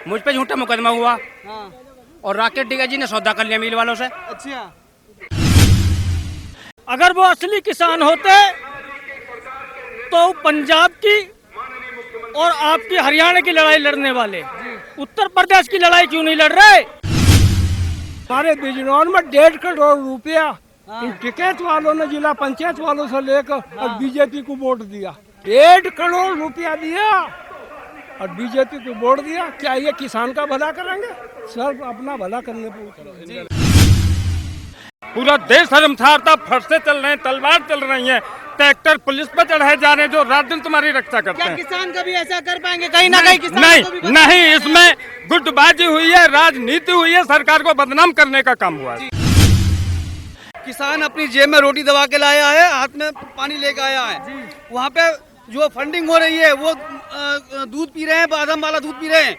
मुझ पे झूठा मुकदमा हुआ हाँ। और राकेश टिकैत जी ने सौदा कर लिया मिल वालों से। अच्छा, अगर वो असली किसान होते तो पंजाब की और आपकी हरियाणा की लड़ाई लड़ने वाले उत्तर प्रदेश की लड़ाई क्यों नहीं लड़ रहे? हमारे बिजनौर में 1.5 करोड़ रुपया इन टिकैत वालों ने जिला पंचायत वालों से लेकर और बीजेपी को वोट दिया। 1.5 करोड़ रुपया दिया और बीजेपी को वोट दिया। क्या ये किसान का भला करेंगे? सब अपना भला करने पर पूरा देश शर्मसार था, फरसे चल रहे हैं, तलवार चल रही है, ट्रैक्टर पुलिस पर चढ़ाए जा रहे हैं जो रात दिन तुम्हारी रक्षा करते क्या हैं। किसान कभी ऐसा कर पाएंगे? कहीं ना कहीं किसान नहीं नहीं, इसमें गुटबाजी हुई है, राजनीति हुई है, सरकार को बदनाम करने का काम हुआ है। किसान अपनी जेब में रोटी दबा के लाया है, हाथ में पानी लेके आया है। वहाँ पे जो फंडिंग हो रही है वो दूध पी रहे हैं, बादाम वाला दूध पी रहे हैं।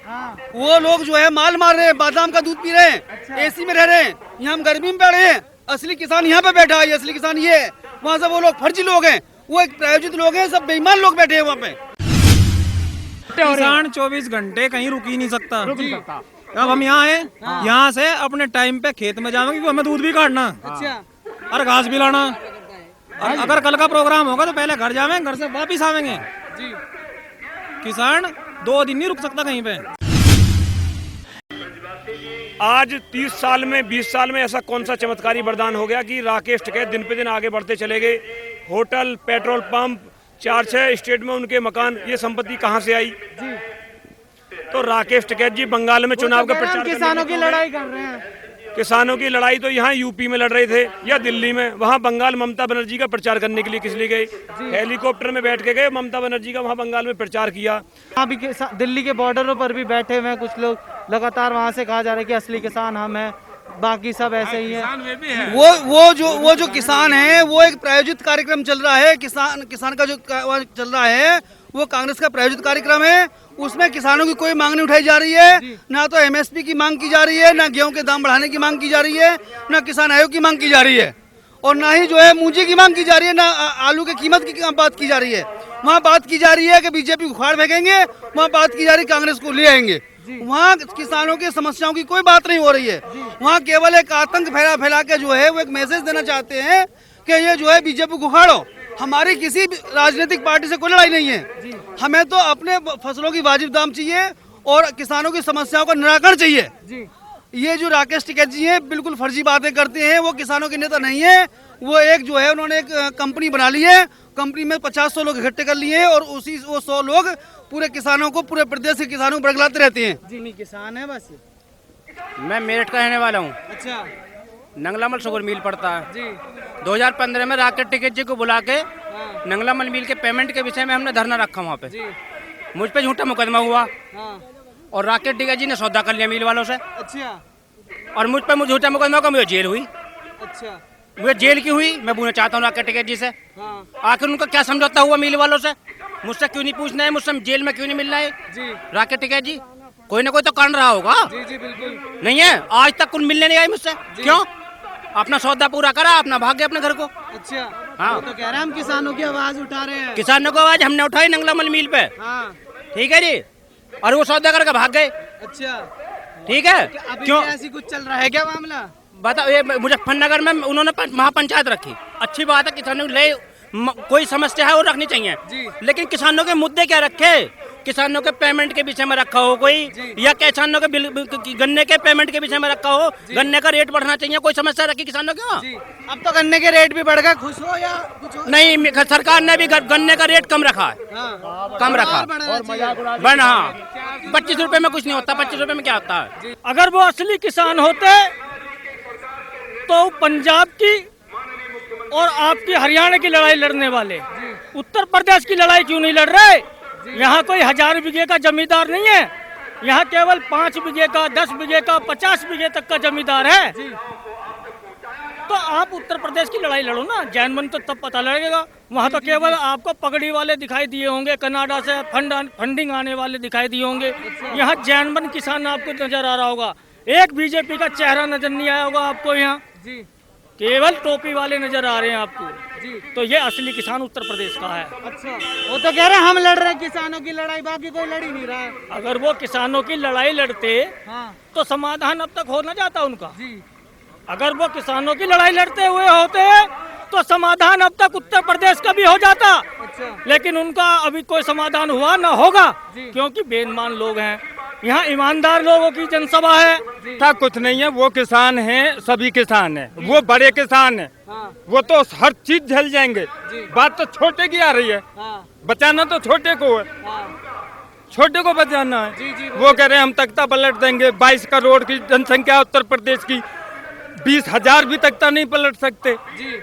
वो लोग जो है माल मार रहे हैं, बादाम का दूध पी रहे हैं, एसी में रह रहे हैं। यहाँ हम गर्मी में बैठे हैं, असली किसान यहाँ पे बैठा है, असली किसान ये है। वहाँ से वो लोग फर्जी लोग हैं, वो एक प्रायोजित लोग हैं, सब बेईमान लोग बैठे हैं वहाँ पे। किसान 24 घंटे कहीं रुक ही नहीं सकता। अब हम यहाँ हैं, यहाँ से अपने टाइम पे खेत में जाएंगे क्योंकि हमें दूध भी काटना अच्छा, और घास भी लाना। और अगर कल का प्रोग्राम होगा तो पहले घर जाएंगे, घर से वापिस आवेंगे। किसान 2 दिन नहीं रुक सकता कहीं पे। आज 30 साल में 20 साल में ऐसा कौन सा चमत्कारी वरदान हो गया कि राकेश टिकैत दिन पे दिन आगे बढ़ते चले गए। होटल, पेट्रोल पंप, 4-6 स्टेट में उनके मकान, ये संपत्ति कहाँ से आई? तो राकेश टिकैत जी बंगाल में चुनाव का प्रचार किसानों की लड़ाई कर रहे हैं। किसानों की लड़ाई तो यहाँ यूपी में लड़ रहे थे या दिल्ली में। वहाँ बंगाल ममता बनर्जी का प्रचार करने के लिए किस लिए गए? हेलीकॉप्टर में बैठ के गए, ममता बनर्जी का वहाँ बंगाल में प्रचार किया। यहाँ भी दिल्ली के बॉर्डरों पर भी बैठे हुए हैं कुछ लोग, लगातार वहाँ से कहा जा रहा है कि असली किसान हम हैं, बाकी सब ऐसे ही हैं। वो जो किसान है वो एक प्रायोजित कार्यक्रम चल रहा है। किसान का जो चल रहा है वो कांग्रेस का प्रायोजित कार्यक्रम है। उसमें किसानों की कोई मांग नहीं उठाई जा रही है, ना तो एमएसपी की मांग की जा रही है, ना गेहूं के दाम बढ़ाने की मांग की जा रही है, ना किसान आयोग की मांग की जा रही है, और ना ही जो है मूंजी की मांग की जा रही है, ना आलू की कीमत की बात की जा रही है। वहाँ बात की जा रही है कि बीजेपी को उखाड़ फेंकेंगे, वहाँ बात की जा रही है कांग्रेस को ले आएंगे। वहाँ किसानों की समस्याओं की कोई बात नहीं हो रही है। वहाँ केवल एक आतंक फैला के जो है वो एक मैसेज देना चाहते हैं कि ये जो है बीजेपी को उखाड़ो। हमारी किसी राजनीतिक पार्टी से कोई लड़ाई नहीं है। हमें तो अपने फसलों की वाजिब दाम चाहिए और किसानों की समस्याओं का निराकरण चाहिए। ये जो राकेश टिकैत जी हैं बिल्कुल फर्जी बातें करते हैं, वो किसानों के नेता नहीं है। वो एक जो है उन्होंने एक कंपनी बना ली है, कंपनी में 50-100 लोग इकट्ठे कर लिए हैं और उसी वो 100 लोग पूरे किसानों को, पूरे प्रदेश के किसानों को बरगलाते रहते हैं। जी नहीं, किसान है बस। मैं मेरठ का रहने वाला हूँ। अच्छा, नंगलामल शुगर मिल पड़ता है। जी 2015 में राकेश टिकैत जी को बुला के नंगलामल मिल के पेमेंट के विषय में हमने धरना रखा वहाँ पे। मुझ पे झूठा मुकदमा हुआ और राकेश टिकैत जी ने सौदा कर लिया मिल वालों से। अच्छा, और मुझ पे झूठा मुकदमा का मुझे जेल हुई। अच्छा, मुझे जेल की हुई, मैं पूछना चाहता हूँ राकेश टिकैत जी से, आखिर उनका क्या समझौता हुआ मिल वालों से? मुझसे क्यों नहीं पूछना है? मुझसे जेल में क्यों नहीं मिलना है? राकेश टिकैत जी कोई ना कोई तो कांड रहा होगा। जी बिल्कुल नहीं है, आज तक कुछ मिलने नहीं आए मुझसे। क्यों? अपना सौदा पूरा करा, अपना भाग गया अपने घर को। अच्छा, हाँ, तो कह रहे हैं हम किसानों की आवाज उठा रहे हैं। किसानों को आवाज हमने उठाई नंगलामल मिल पे। हाँ, ठीक है जी, और वो सौदा करके भाग गए। अच्छा, ठीक है, अभी क्यों? ऐसी कुछ चल रहा है क्या मामला? बताओ, ये मुजफ्फरनगर में उन्होंने महापंचायत रखी, अच्छी बात है, किसानों ले कोई समस्या है वो रखनी चाहिए, लेकिन किसानों के मुद्दे क्या रखे? किसानों के पेमेंट के विषय में रखा हो कोई, या किसानों के गन्ने के पेमेंट के विषय में रखा हो, गन्ने का रेट बढ़ना चाहिए, कोई समस्या रखी किसानों की? अब तो गन्ने के रेट भी बढ़ गए, खुश हो या कुछ हो? नहीं, सरकार ने भी गन्ने का रेट कम रखा है। कम रखा बढ़, हाँ, 25 रुपए में कुछ नहीं होता। 25 रुपए में क्या होता है? अगर वो असली किसान होते तो पंजाब की और आपकी हरियाणा की लड़ाई लड़ने वाले उत्तर प्रदेश की लड़ाई क्यों नहीं लड़ रहे? यहाँ कोई 1000 बीघे का जमींदार नहीं है, यहाँ केवल 5 बीघे का, 10 बीघे का, 50 बीघे तक का जमींदार है। तो आप उत्तर प्रदेश की लड़ाई लड़ो ना, जैनमन तो तब पता लगेगा। वहाँ तो केवल आपको पगड़ी वाले दिखाई दिए होंगे, कनाडा से फंडिंग आने वाले दिखाई दिए होंगे। यहाँ जैनमन किसान आपको नजर आ रहा होगा, एक बीजेपी का चेहरा नजर नहीं आया होगा आपको यहाँ। केवल टोपी वाले नजर आ रहे हैं आपको जी। तो ये असली किसान उत्तर प्रदेश का है। अच्छा, वो तो कह रहे हैं हम लड़ रहे हैं किसानों की लड़ाई, बाकी कोई लड़ ही नहीं रहा है। अगर वो किसानों की लड़ाई लड़ते हाँ तो समाधान अब तक हो न जाता उनका। जी। अगर वो किसानों की लड़ाई लड़ते हुए होते तो समाधान अब तक उत्तर प्रदेश का भी हो जाता। अच्छा। लेकिन उनका अभी कोई समाधान हुआ ना होगा, क्योंकि बेईमान लोग हैं। यहाँ ईमानदार लोगों की जनसभा है। था कुछ नहीं है, वो किसान हैं, सभी किसान हैं, वो बड़े किसान हैं, हाँ वो तो हर चीज झेल जाएंगे। बात तो छोटे की आ रही है, हाँ बचाना तो छोटे को है, हाँ छोटे को बचाना है। जी, वो कह रहे हैं हम तख्ता पलट देंगे। 22 करोड़ की जनसंख्या उत्तर प्रदेश की, 20,000 भी तख्ता नहीं पलट सकते। जी।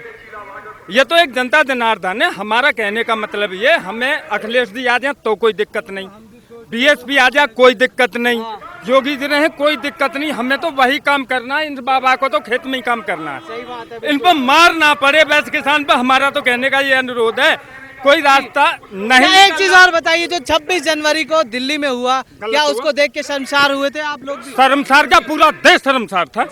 ये तो एक जनता जनार्दन है। हमारा कहने का मतलब ये, हमें अखिलेश जी आ जाए तो कोई दिक्कत नहीं, बीएसपी आ जाए कोई दिक्कत नहीं, योगी जी रहे कोई दिक्कत नहीं। हमें तो वही काम करना है, इन बाबा को तो खेत में ही काम करना है। सही बात है। इन पर मार ना पड़े बस किसान पर। हमारा तो कहने का ये अनुरोध है, कोई रास्ता नहीं। क्या एक चीज और बताइए, जो 26 जनवरी को दिल्ली में हुआ, क्या उसको देख के शर्मसार हुए थे आप लोग भी? शर्मसार का पूरा देश शर्मसार था,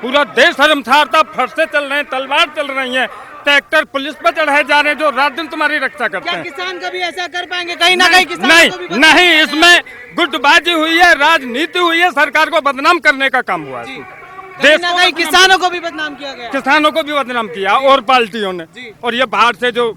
पूरा देश शर्मसार था। फरसे चल रहे हैं, तलवार चल रही है, ट्रैक्टर पुलिस पर चढ़ाए जा रहे हैं जो रात दिन तुम्हारी रक्षा करते क्या हैं। किसान कभी ऐसा कर पाएंगे? कहीं ना कहीं किसान नहीं नहीं, इसमें गुटबाजी हुई है, राजनीति हुई है, सरकार को बदनाम करने का काम हुआ है। कहीं ना कहीं किसानों को भी बदनाम किया गया। किसानों को भी बदनाम किया और पार्टियों ने। और ये बाहर से जो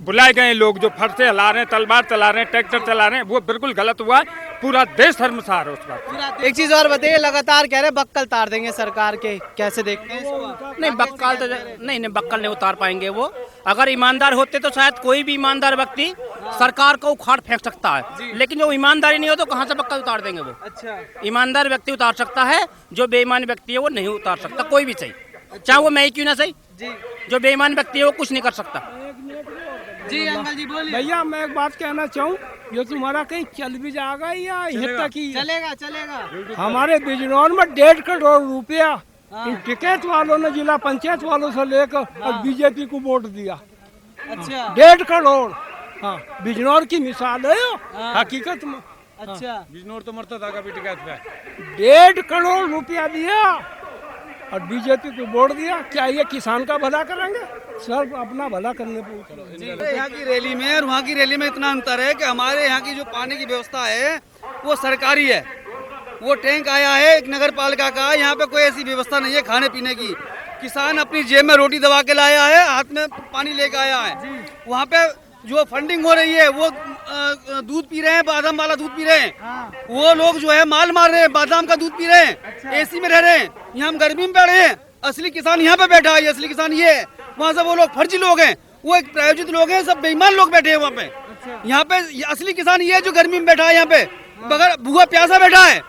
बुलाए गए लोग जो फरसे हिला रहे हैं, तलवार चला रहे हैं, ट्रैक्टर चला रहे हैं, वो बिल्कुल गलत हुआ। पूरा देश शर्मसार है उस बात। एक चीज और बताइए, लगातार कह रहे बक्कल तार देंगे सरकार के, कैसे देखते हैं इसको? नहीं बक्कल तो नहीं बक्कल नहीं उतार पाएंगे वो। अगर ईमानदार होते तो शायद कोई भी ईमानदार व्यक्ति सरकार को उखाड़ फेंक सकता है, लेकिन जो ईमानदारी नहीं हो तो कहाँ से बक्कल उतार देंगे वो? अच्छा। ईमानदार व्यक्ति उतार सकता है, जो बेईमान व्यक्ति है वो नहीं उतार सकता, कोई भी सही, चाहे वो मैं ही क्यों ना सही। जी। जो बेईमान व्यक्ति है वो कुछ नहीं कर सकता। जी अंकल जी बोलिए। भैया मैं एक बात कहना चाहूँ, ये तुम्हारा कहीं चल भी जाएगा या यहाँ तक ही? चलेगा चलेगा। हमारे बिजनौर में 1.5 करोड़ रुपया इन टिकट वालों ने जिला पंचायत वालों से लेकर और बीजेपी को वोट दिया। अच्छा 1.5 करोड़। हाँ, बिजनौर की मिसाल है ये, हकीकत में। अच्छा। बिजनौर तो मरता था कभी टिकट पे। 1.5 करोड़ रुपया दिया और बीजेपी को वोट दिया। क्या ये किसान का भला करेंगे? सर अपना भला करने पर। यहाँ की रैली में और वहाँ की रैली में इतना अंतर है कि हमारे यहाँ की जो पानी की व्यवस्था है वो सरकारी है। वो टैंक आया है एक नगर पालिका का, यहाँ पे कोई ऐसी व्यवस्था नहीं है खाने पीने की। किसान अपनी जेब में रोटी दबा के लाया है, हाथ में पानी लेके आया है। वहाँ पे जो फंडिंग हो रही है वो दूध पी रहे हैं, बादाम वाला दूध पी रहे हैं। वो लोग जो है माल मार रहे हैं, बादाम का दूध पी रहे हैं, एसी में रह रहे हैं। यहाँ हम गर्मी में बैठे हैं, असली किसान यहाँ पे बैठा है, असली किसान ये है। वहाँ से वो लोग फर्जी लोग हैं, वो एक प्रायोजित लोग हैं, सब बेईमान लोग बैठे हैं वहाँ पे। यहाँ पे असली किसान ये है जो गर्मी में बैठा है, यहाँ पे बगैर भूखा प्यासा बैठा है।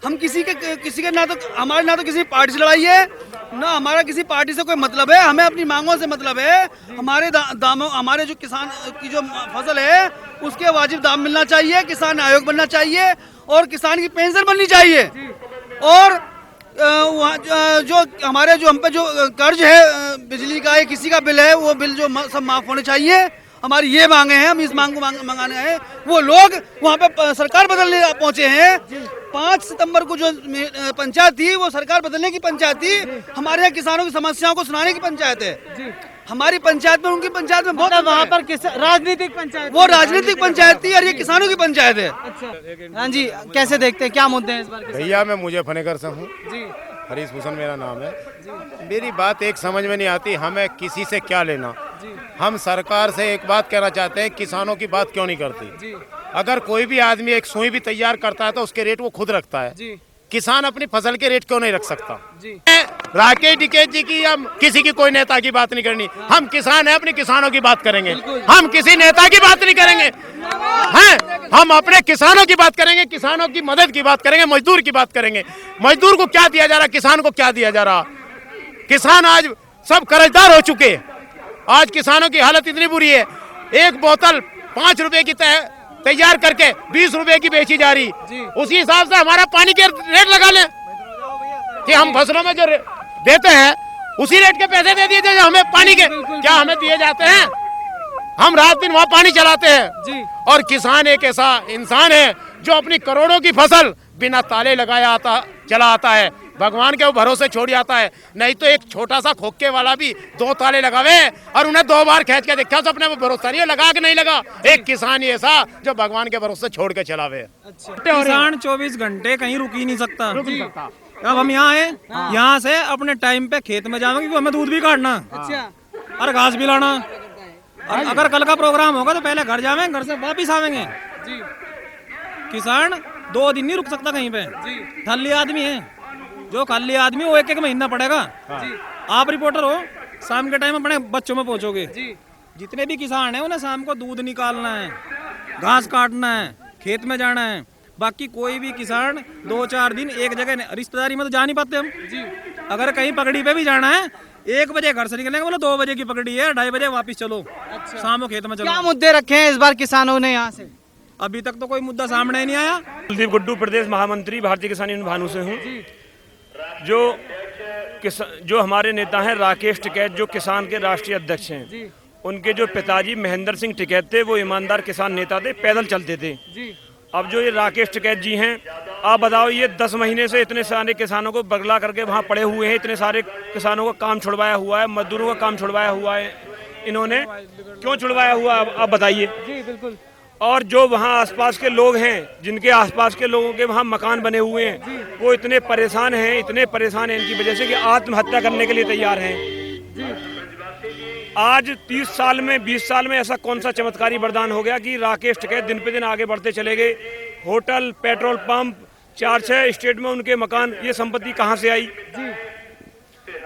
हम किसी के ना तो हमारे ना तो किसी पार्टी से लड़ाई है, ना हमारा किसी पार्टी से कोई मतलब है। हमें अपनी मांगों से मतलब है। हमारे दामों, हमारे जो किसान की जो फसल है उसके वाजिब दाम मिलना चाहिए, किसान आयोग बनना चाहिए और किसान की पेंशन बननी चाहिए। और जो हमारे जो हम पे जो कर्ज है बिजली का या किसी का बिल है, वो बिल जो सब माफ होने चाहिए। हमारी ये मांगे हैं, हम इस मांग को मंगाने हैं। वो लोग वहाँ पे सरकार बदलने पहुँचे हैं। 5 सितंबर को जो पंचायत थी वो सरकार बदलने की पंचायत थी, हमारे यहाँ किसानों की समस्याओं को सुनाने की पंचायत है। हमारी पंचायत में उनकी पंचायत में बहुत वहाँ पर राजनीतिक पंचायत, वो राजनीतिक पंचायत थी और ये किसानों की पंचायत है। अच्छा। हाँ जी, कैसे देखते हैं, क्या मुद्दे हैं इस बार? भैया मैं मुजफ्फरनगर से हूँ जी, हरीश भूषण मेरा नाम है जी। मेरी बात एक समझ में नहीं आती, हमें किसी से क्या लेना जी। हम सरकार से एक बात कहना चाहते हैं, किसानों की बात क्यों नहीं करती जी। अगर कोई भी आदमी एक सुई भी तैयार करता है तो उसके रेट वो खुद रखता है जी। किसान अपनी फसल के रेट क्यों नहीं रख सकता जी। राकेश टिकैत जी की या किसी की कोई नेता की बात नहीं करनी। हम किसान हैं, अपने किसानों की बात करेंगे, हम किसी नेता की बात नहीं करेंगे हैं। हम अपने किसानों की बात करेंगे, किसानों की मदद की बात करेंगे, मजदूर की बात करेंगे। मजदूर को क्या दिया जा रहा, किसान को क्या दिया जा रहा? किसान आज सब कर्जदार हो चुके हैं। आज किसानों की हालत इतनी बुरी है, एक बोतल 5 रुपए की तैयार करके 20 रुपए की बेची जा रही। उसी हिसाब से हमारा पानी के रेट लगा लें कि हम फसलों में जो देते हैं उसी रेट के पैसे दे दिए जाए हमें पानी के। क्या हमें दिए जाते हैं? हम रात दिन वहाँ पानी चलाते हैं जी। और किसान एक ऐसा इंसान है जो अपनी करोड़ों की फसल बिना ताले लगाया चला आता है, भगवान के भरोसे छोड़ आता है। नहीं तो एक छोटा सा खोखे वाला भी 2 ताले लगावे और उन्हें 2 बार खींच के देखा तो अपने वो भरोसा नहीं है, लगा के नहीं लगा। एक किसान ही ऐसा जो भगवान के भरोसे छोड़ के चलावे। किसान 24 घंटे कहीं रुक ही नहीं सकता। अब हम यहाँ हैं, यहाँ से अपने टाइम पे खेत में जाएंगे क्योंकि हमें दूध भी काटना और घास भी लाना। और अगर कल का प्रोग्राम होगा तो पहले घर जाएंगे, घर से वापिस आवेंगे। किसान 2 दिन नहीं रुक सकता कहीं पे। खाली आदमी है, जो खाली आदमी वो 1-1 महीना पड़ेगा। आप रिपोर्टर हो, शाम के टाइम अपने बच्चों में पहुंचोगे। जितने भी किसान हैं उन्हें शाम को दूध निकालना है, घास काटना है, खेत में जाना है। बाकी कोई भी किसान 2-4 दिन एक जगह, रिश्तेदारी में तो जा नहीं पाते हम। अगर कहीं पगड़ी पे भी जाना है, 1 बजे घर से निकलेंगे, बोलो 2 बजे की पगड़ी है, 2:30 बजे वापस चलो। शाम को खेत में चलो। क्या मुद्दे रखे हैं इस बार किसानों ने यहाँ से? अभी तक तो कोई मुद्दा सामने नहीं आया। कुलदीप गुड्डू, प्रदेश महामंत्री भारतीय किसान यूनियन भानु से हूँ। जो हमारे नेता हैं राकेश टिकैत, जो किसान के राष्ट्रीय अध्यक्ष हैं, उनके जो पिताजी महेंद्र सिंह टिकैत थे वो ईमानदार किसान नेता थे, पैदल चलते थे। अब जो ये राकेश टिकैत जी हैं, आप बताओ, ये 10 महीने से इतने सारे किसानों को बगला करके वहाँ पड़े हुए हैं, इतने सारे किसानों का काम छुड़वाया हुआ है, मजदूरों का काम छुड़वाया हुआ है। इन्होंने क्यों छुड़वाया हुआ आप बताइए। जी बिल्कुल। और जो वहाँ आसपास के लोग हैं, जिनके आसपास के लोगों के वहाँ मकान बने हुए हैं, वो इतने परेशान हैं इनकी वजह से कि आत्महत्या करने के लिए तैयार हैं। आज 30 साल में 20 साल में ऐसा कौन सा चमत्कारी वरदान हो गया कि राकेश टिकैत दिन पे दिन आगे बढ़ते चले गए। होटल, पेट्रोल पंप, 4-6 स्टेट में उनके मकान, ये संपत्ति कहाँ से आई?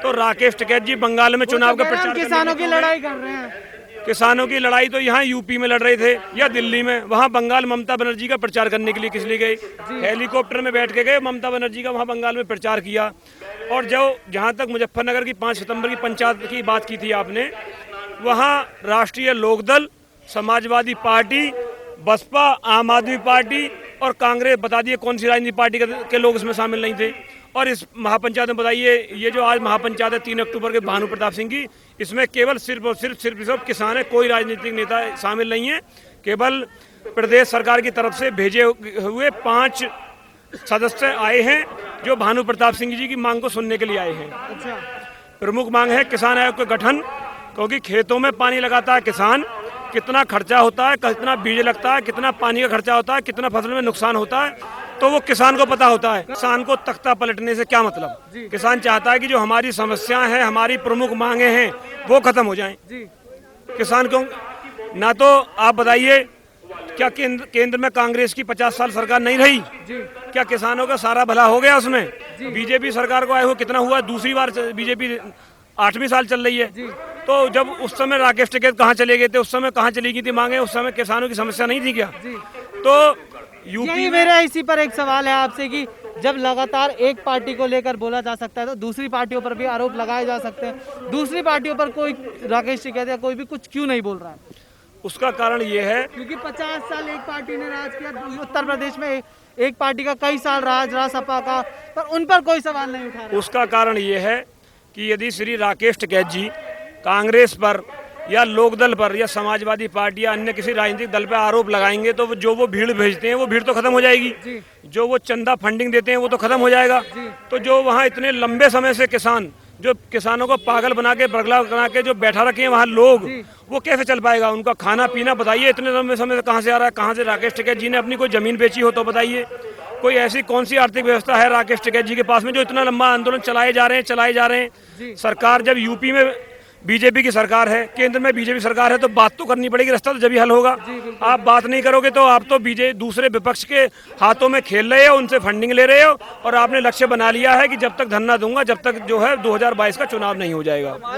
तो राकेश टिकैत जी बंगाल में चुनाव का प्रचार, किसानों की लड़ाई कर रहे हैं। किसानों की लड़ाई तो यहाँ यूपी में लड़ रहे थे या दिल्ली में, वहाँ बंगाल ममता बनर्जी का प्रचार करने के लिए किस लिए गए? हेलीकॉप्टर में बैठ के गए, ममता बनर्जी का वहाँ बंगाल में प्रचार किया। और जो जहाँ तक मुजफ्फरनगर की 5 सितंबर की पंचायत की बात की थी आपने, वहाँ राष्ट्रीय लोकदल, समाजवादी पार्टी, बसपा, आम आदमी पार्टी और कांग्रेस, बता दिए कौन सी राजनीतिक पार्टी के लोग इसमें शामिल नहीं थे। और इस महापंचायत में बताइए, ये जो आज महापंचायत है 3 अक्टूबर के भानु प्रताप सिंह की, इसमें केवल सिर्फ और सिर्फ किसान है, कोई राजनीतिक नेता शामिल नहीं है। केवल प्रदेश सरकार की तरफ से भेजे हुए 5 सदस्य आए हैं जो भानु प्रताप सिंह जी की मांग को सुनने के लिए आए हैं। प्रमुख मांग है किसान आयोग का गठन, क्योंकि खेतों में पानी लगाता है किसान, कितना खर्चा होता है, कितना बीज लगता है, कितना पानी का खर्चा होता है, कितना फसल में नुकसान होता है, तो वो किसान को पता होता है। किसान को तख्ता पलटने से क्या मतलब? किसान चाहता है कि जो हमारी समस्याएं हैं, हमारी प्रमुख मांगे हैं, वो खत्म हो जाएं। किसान क्यों ना? तो आप बताइए, क्या केंद्र में कांग्रेस की 50 साल सरकार नहीं रही? क्या किसानों का सारा भला हो गया उसमें? बीजेपी सरकार को आए हुए कितना हुआ? दूसरी बार बीजेपी 8वीं साल चल रही है। तो जब उस समय राकेश टिकैत कहाँ चले गए थे? उस समय कहाँ चली गई थी मांगे? उस समय किसानों की समस्या नहीं थी क्या? तो यूपी मेरा इसी पर एक सवाल है आपसे कि जब लगातार एक पार्टी को लेकर बोला जा सकता है तो दूसरी पार्टियों पर भी आरोप लगाए जा सकते हैं। दूसरी पार्टियों पर कोई राकेश टिकैत या कोई भी कुछ क्यों नहीं बोल रहा है? उसका कारण ये है क्योंकि 50 साल एक पार्टी ने राज किया, उत्तर प्रदेश में एक पार्टी का कई साल राज रहा, सपा का, पर उन पर कोई सवाल नहीं उठा रहा। उसका कारण ये है कि यदि श्री राकेश टिकैत जी कांग्रेस पर या लोकदल पर या समाजवादी पार्टी या अन्य किसी राजनीतिक दल पर आरोप लगाएंगे तो जो वो भीड़ भेजते हैं वो भीड़ तो खत्म हो जाएगी। जो वो चंदा फंडिंग देते हैं वो तो खत्म हो जाएगा। तो जो वहाँ इतने लंबे समय से किसान, जो किसानों को पागल बना के, बरगला बना के जो बैठा रखे हैं वहाँ लोग, वो कैसे चल पाएगा? उनका खाना पीना बताइए इतने लंबे समय से कहाँ से आ रहा है? कहाँ से राकेश टिकैत जी ने अपनी कोई जमीन बेची हो तो बताइए। कोई ऐसी कौन सी आर्थिक व्यवस्था है राकेश टिकैत जी के पास में जो इतना लंबा आंदोलन चलाए जा रहे हैं? सरकार जब यूपी में बीजेपी की सरकार है, केंद्र में बीजेपी सरकार है, तो बात तो करनी पड़ेगी, रास्ता तो जब ही हल होगा। आप बात नहीं करोगे तो आप तो दूसरे विपक्ष के हाथों में खेल रहे हो, उनसे फंडिंग ले रहे हो और आपने लक्ष्य बना लिया है कि जब तक धरना दूंगा जब तक जो है 2022 का चुनाव नहीं हो जाएगा।